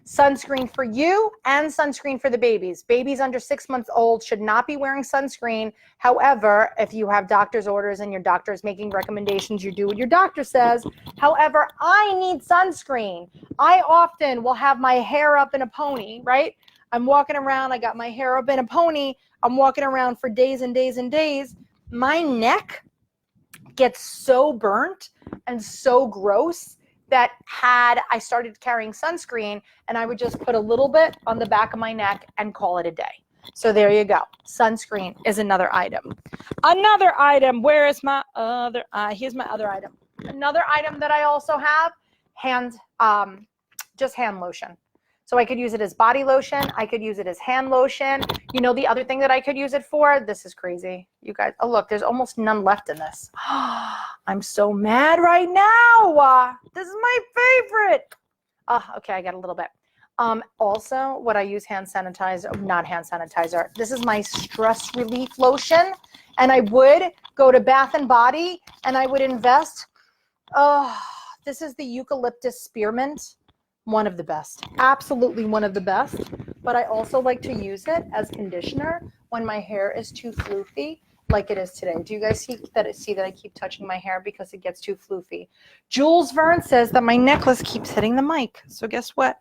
Sunscreen for you and sunscreen for the babies. Babies under 6 months old should not be wearing sunscreen. However, if you have doctor's orders and your doctor is making recommendations, you do what your doctor says. However, I need sunscreen. I often will have my hair up in a pony, right? I'm walking around, I got my hair up in a pony. I'm walking around for days and days and days. My neck gets so burnt and so gross that had I started carrying sunscreen, and I would just put a little bit on the back of my neck and call it a day. So there you go. Sunscreen is another item. Another item, where is my other, here's my other item. Another item that I also have, just hand lotion. So I could use it as body lotion. I could use it as hand lotion. You know the other thing that I could use it for? This is crazy. You guys, oh look, there's almost none left in this. I'm so mad right now. This is my favorite. Okay, I got a little bit. Also, what I use hand sanitizer, not hand sanitizer. This is my stress relief lotion. And I would go to Bath and Body and I would invest. This is the eucalyptus spearmint. One of the best, absolutely one of the best. But I also like to use it as conditioner when my hair is too floofy, like it is today. Do you guys see that I keep touching my hair because it gets too floofy? Jules Verne says that my necklace keeps hitting the mic. So guess what?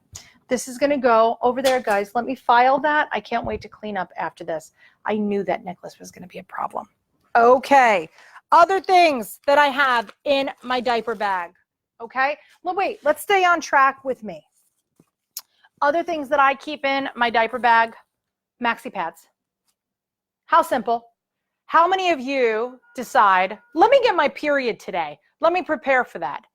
This is gonna go over there, guys. Let me file that. I can't wait to clean up after this. I knew that necklace was gonna be a problem. Okay, other things that I have in my diaper bag. Okay, well, wait, let's stay on track with me. Other things that I keep in my diaper bag, maxi pads. How simple. How many of you decide, let me get my period today. Let me prepare for that.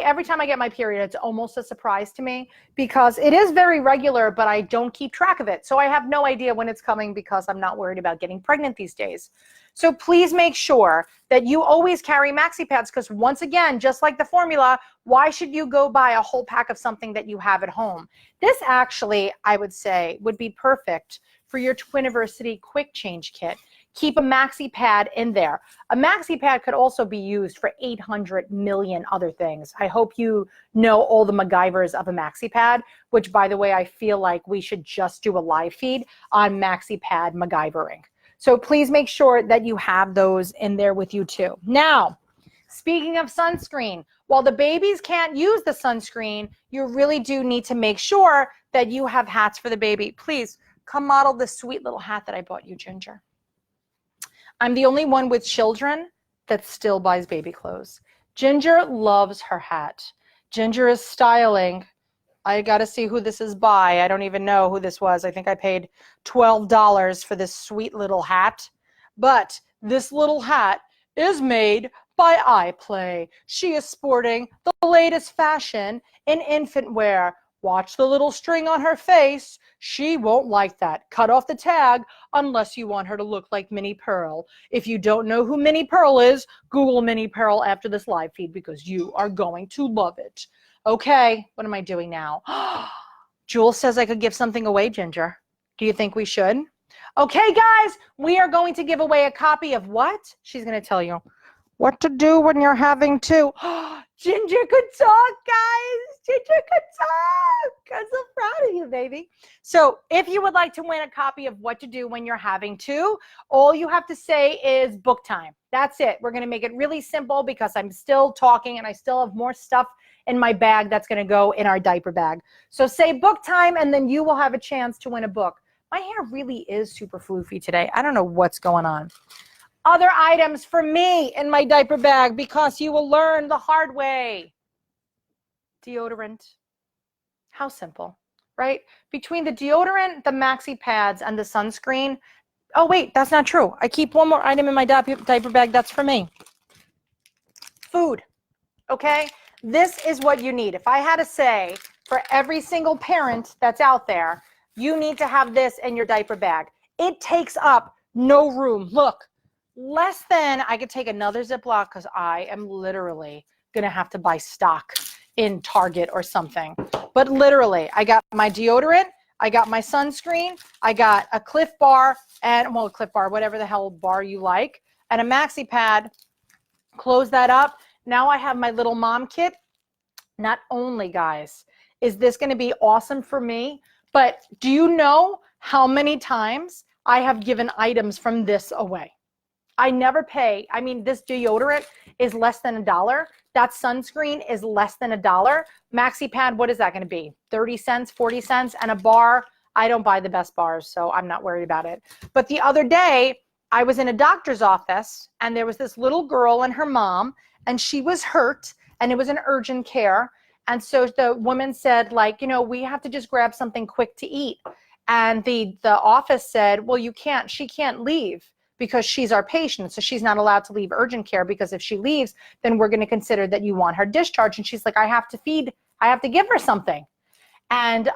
Every time I get my period, it's almost a surprise to me because it is very regular, but I don't keep track of it. So I have no idea when it's coming because I'm not worried about getting pregnant these days. So please make sure that you always carry maxi pads because once again, just like the formula, why should you go buy a whole pack of something that you have at home? This actually, I would say, would be perfect for your Twiniversity quick change kit. Keep a maxi pad in there. A maxi pad could also be used for 800 million other things. I hope you know all the MacGyvers of a maxi pad, which by the way, I feel like we should just do a live feed on maxi pad MacGyvering. So please make sure that you have those in there with you too. Now, speaking of sunscreen, while the babies can't use the sunscreen, you really do need to make sure that you have hats for the baby. Please come model this sweet little hat that I bought you, Ginger. I'm the only one with children that still buys baby clothes. Ginger loves her hat. Ginger is styling. I got to see who this is by. I don't even know who this was. I think I paid $12 for this sweet little hat. But this little hat is made by iPlay. She is sporting the latest fashion in infant wear. Watch the little string on her face. She won't like that. Cut off the tag unless you want her to look like Minnie Pearl. If you don't know who Minnie Pearl is, Google Minnie Pearl after this live feed because you are going to love it. Okay, what am I doing now? Jules says I could give something away, Ginger. Do you think we should? Okay, guys, we are going to give away a copy of what? She's going to tell you what to do when you're having two. Ginger could talk, guys. Ginger could talk. I'm so proud of you, baby. So if you would like to win a copy of What to Do When You're Having Two, all you have to say is book time. That's it. We're going to make it really simple because I'm still talking and I still have more stuff in my bag that's going to go in our diaper bag. So say book time and then you will have a chance to win a book. My hair really is super floofy today. I don't know what's going on. Other items for me in my diaper bag because you will learn the hard way. Deodorant. How simple, right? Between the deodorant, the maxi pads, and the sunscreen. Oh, wait, that's not true. I keep one more item in my diaper bag. That's for me. Food, okay? This is what you need. If I had to say for every single parent that's out there, you need to have this in your diaper bag. It takes up no room. Look. Less than, I could take another Ziploc because I am literally going to have to buy stock in Target or something. But literally, I got my deodorant, I got my sunscreen, I got a Cliff Bar, and, well, a Cliff Bar, whatever the hell bar you like, and a maxi pad. Close that up. Now I have my little mom kit. Not only, guys, is this going to be awesome for me, but do you know how many times I have given items from this away? I never pay. I mean, this deodorant is less than $1. That sunscreen is less than $1. Maxi pad, what is that going to be? 30 cents, 40 cents, and a bar. I don't buy the best bars, so I'm not worried about it. But the other day, I was in a doctor's office, and there was this little girl and her mom, and she was hurt, and it was an urgent care. And so the woman said, like, you know, we have to just grab something quick to eat. And the office said, well, she can't leave, because she's our patient. So she's not allowed to leave urgent care because if she leaves, then we're going to consider that you want her discharged. And she's like, I have to give her something. And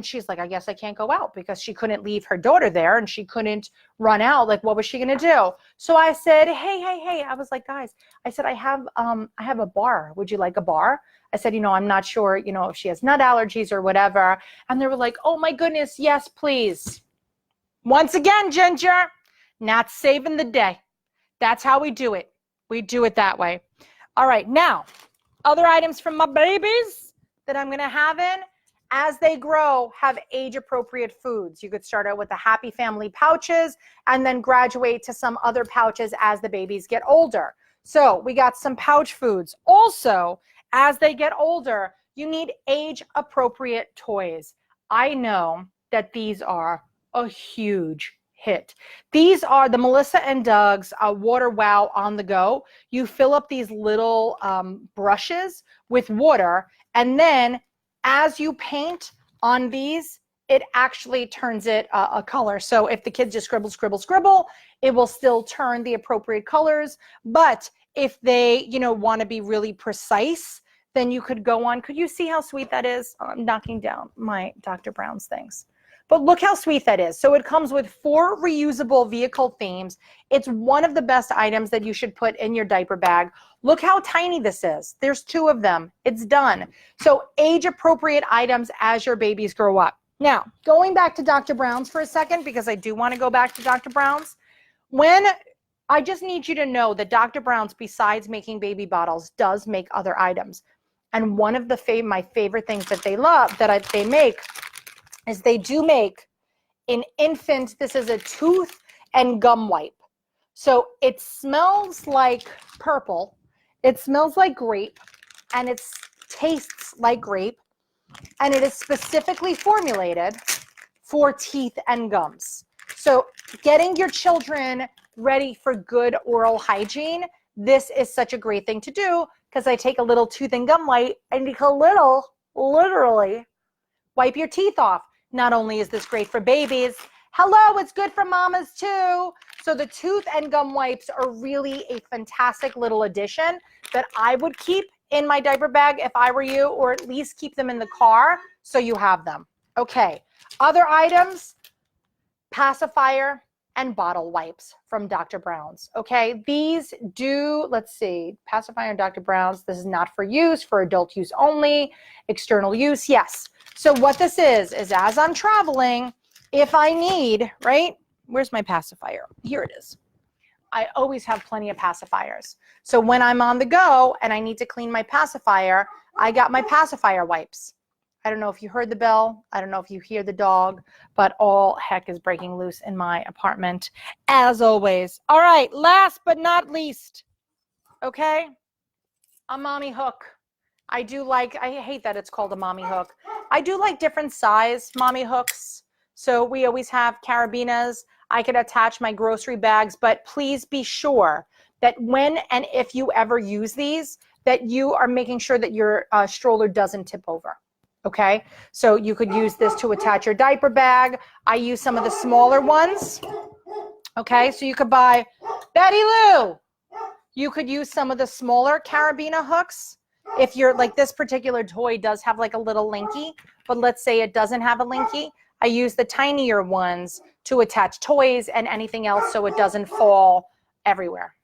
she's like, I guess I can't go out because she couldn't leave her daughter there and she couldn't run out. Like, what was she going to do? So I said, hey, I was like, guys, I said, I have a bar. Would you like a bar? I said, you know, I'm not sure, you know, if she has nut allergies or whatever. And they were like, oh my goodness, yes, please. Once again, Ginger. Not saving the day. That's how we do it. We do it that way. All right, now, other items from my babies that I'm going to have in, as they grow, have age-appropriate foods. You could start out with the Happy Family pouches and then graduate to some other pouches as the babies get older. So we got some pouch foods. Also, as they get older, you need age-appropriate toys. I know that these are a huge hit. These are the Melissa and Doug's Water Wow on the go. You fill up these little brushes with water, and then as you paint On these, it actually turns it a color. So if the kids just scribble, scribble, scribble, it will still turn the appropriate colors. But if they, want to be really precise, then you could go on. Could you see how sweet that is? I'm knocking down my Dr. Brown's things. But look how sweet that is. So it comes with 4 reusable vehicle themes. It's one of the best items that you should put in your diaper bag. Look how tiny this is. There's 2 of them. It's done. So age appropriate items as your babies grow up. Now, going back to Dr. Brown's for a second, because I do want to go back to Dr. Brown's. I just need you to know that Dr. Brown's, besides making baby bottles, does make other items. And one of my favorite things that they make is they do make an infant, this is a tooth and gum wipe. So it smells like purple, it smells like grape, and it tastes like grape, and it is specifically formulated for teeth and gums. So getting your children ready for good oral hygiene, this is such a great thing to do, because I take a little tooth and gum wipe and you can literally wipe your teeth off. Not only is this great for babies, hello, it's good for mamas too. So the tooth and gum wipes are really a fantastic little addition that I would keep in my diaper bag if I were you, or at least keep them in the car so you have them. Okay, other items, pacifier and bottle wipes from Dr. Brown's. Okay, these do, let's see, pacifier and Dr. Brown's. This is not for use, for adult use only, external use, yes. So what this is as I'm traveling, if I need, right? Where's my pacifier? Here it is. I always have plenty of pacifiers. So when I'm on the go and I need to clean my pacifier, I got my pacifier wipes. I don't know if you heard the bell. I don't know if you hear the dog, but all heck is breaking loose in my apartment, as always. All right, last but not least, okay, a mommy hook. I hate that it's called a mommy hook. I do like different size mommy hooks. So we always have carabinas. I could attach my grocery bags, but please be sure that when and if you ever use these, that you are making sure that your stroller doesn't tip over. Okay, so you could use this to attach your diaper bag. I use some of the smaller ones. Okay, so you could buy, Betty Lou, you could use some of the smaller carabiner hooks. If you're like, this particular toy does have like a little linky, but let's say it doesn't have a linky. I use the tinier ones to attach toys and anything else so it doesn't fall everywhere.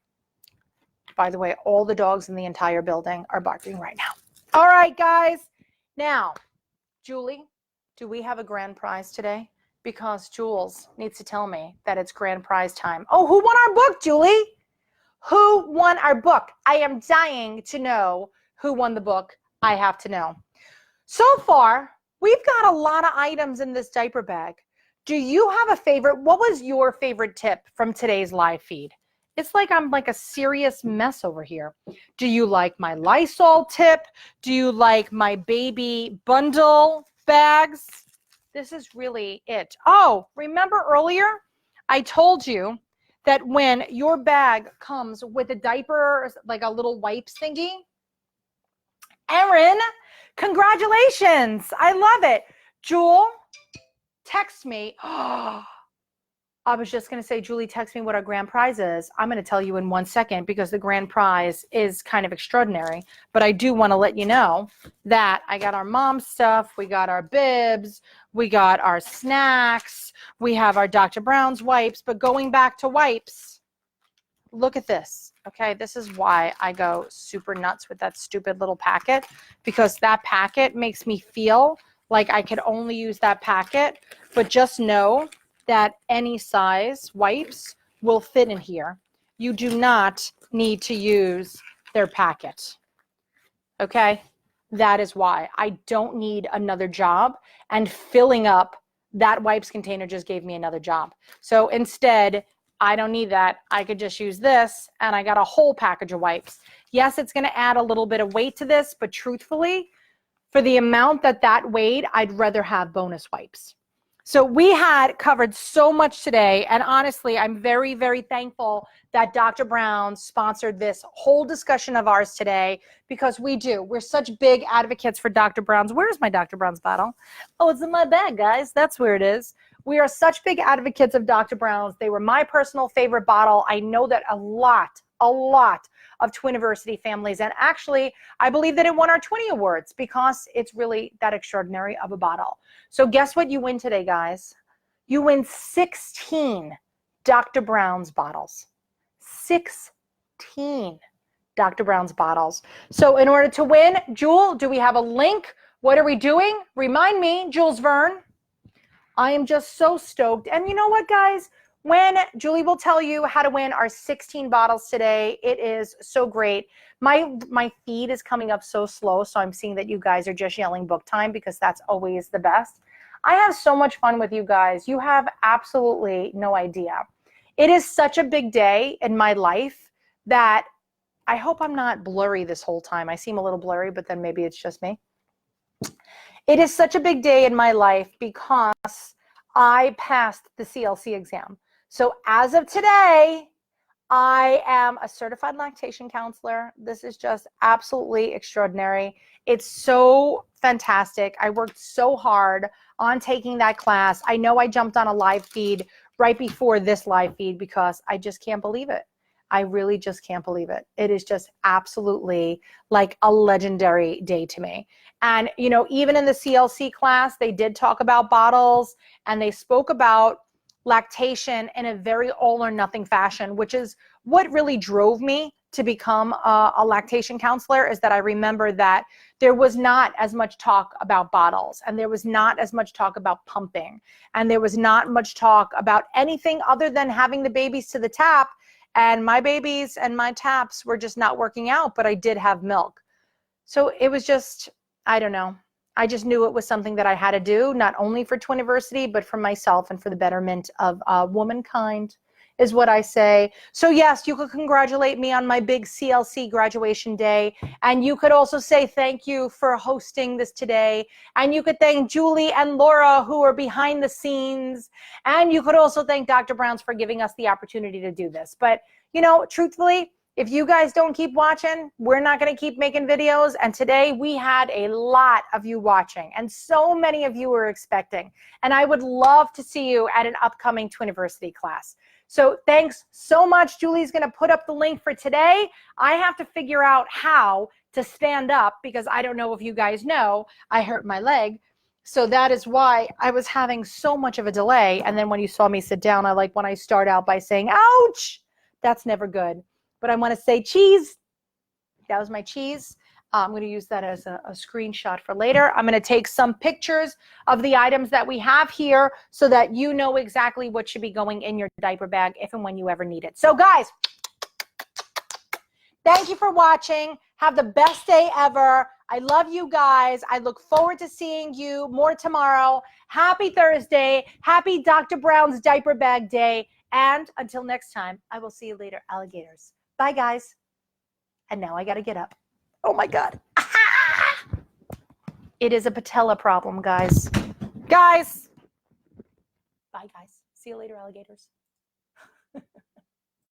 By the way, all the dogs in the entire building are barking right now. All right, guys. Now, Julie, do we have a grand prize today? Because Jules needs to tell me that it's grand prize time. Oh, who won our book, Julie? Who won our book? I am dying to know who won the book. I have to know. So far, we've got a lot of items in this diaper bag. Do you have a favorite? What was your favorite tip from today's live feed? It's like I'm like a serious mess over here. Do you like my Lysol tip? Do you like my baby bundle bags? This is really it. Oh, remember earlier I told you that when your bag comes with a diaper, like a little wipes thingy, Erin, congratulations. I love it. Jewel, text me. I was just going to say, Julie, text me what our grand prize is. I'm going to tell you in 1 second because the grand prize is kind of extraordinary. But I do want to let you know that I got our mom stuff. We got our bibs. We got our snacks. We have our Dr. Brown's wipes. But going back to wipes, look at this. Okay, this is why I go super nuts with that stupid little packet, because that packet makes me feel like I could only use that packet. But just know that any size wipes will fit in here. You do not need to use their packet. Okay, that is why I don't need another job, and filling up that wipes container just gave me another job. So instead, I don't need that. I could just use this, and I got a whole package of wipes. Yes, it's going to add a little bit of weight to this, but truthfully, for the amount that weighed, I'd rather have bonus wipes. So we had covered so much today, and honestly, I'm very, very thankful that Dr. Brown sponsored this whole discussion of ours today, because we're such big advocates for Dr. Brown's. Where's my Dr. Brown's bottle? Oh, it's in my bag, guys. That's where it is. We are such big advocates of Dr. Brown's. They were my personal favorite bottle. I know that a lot of Twiniversity families, and actually, I believe that it won our Twinny Awards because it's really that extraordinary of a bottle. So guess what you win today, guys? You win 16 Dr. Brown's bottles. 16 Dr. Brown's bottles. So in order to win, Jewel, do we have a link? What are we doing? Remind me, Jules Verne. I am just so stoked. And you know what, guys? When Julie will tell you how to win our 16 bottles today, it is so great. My feed is coming up so slow, so I'm seeing that you guys are just yelling book time, because that's always the best. I have so much fun with you guys. You have absolutely no idea. It is such a big day in my life that I hope I'm not blurry this whole time. I seem a little blurry, but then maybe it's just me. It is such a big day in my life because I passed the CLC exam. So as of today, I am a certified lactation counselor. This is just absolutely extraordinary. It's so fantastic. I worked so hard on taking that class. I know I jumped on a live feed right before this live feed because I just can't believe it. I really just can't believe it. It is just absolutely like a legendary day to me. And, you know, even in the CLC class, they did talk about bottles, and they spoke about lactation in a very all or nothing fashion, which is what really drove me to become a lactation counselor, is that I remember that there was not as much talk about bottles, and there was not as much talk about pumping, and there was not much talk about anything other than having the babies to the tap. And my babies and my taps were just not working out, but I did have milk. So it was just, I don't know. I just knew it was something that I had to do, not only for Twiniversity, but for myself and for the betterment of womankind, is what I say. So yes, you could congratulate me on my big CLC graduation day. And you could also say thank you for hosting this today. And you could thank Julie and Laura, who are behind the scenes. And you could also thank Dr. Brown's for giving us the opportunity to do this. But, you know, truthfully, if you guys don't keep watching, we're not going to keep making videos. And today we had a lot of you watching, and so many of you were expecting. And I would love to see you at an upcoming Twiniversity class. So thanks so much. Julie's going to put up the link for today. I have to figure out how to stand up because I don't know if you guys know, I hurt my leg. So that is why I was having so much of a delay. And then when you saw me sit down, I like when I start out by saying, ouch, that's never good. But I want to say cheese. That was my cheese. I'm going to use that as a screenshot for later. I'm going to take some pictures of the items that we have here so that you know exactly what should be going in your diaper bag if and when you ever need it. So guys, thank you for watching. Have the best day ever. I love you guys. I look forward to seeing you more tomorrow. Happy Thursday. Happy Dr. Brown's Diaper Bag Day. And until next time, I will see you later, alligators. Bye, guys. And now I got to get up. Oh, my God. It is a patella problem, guys. Guys. Bye, guys. See you later, alligators.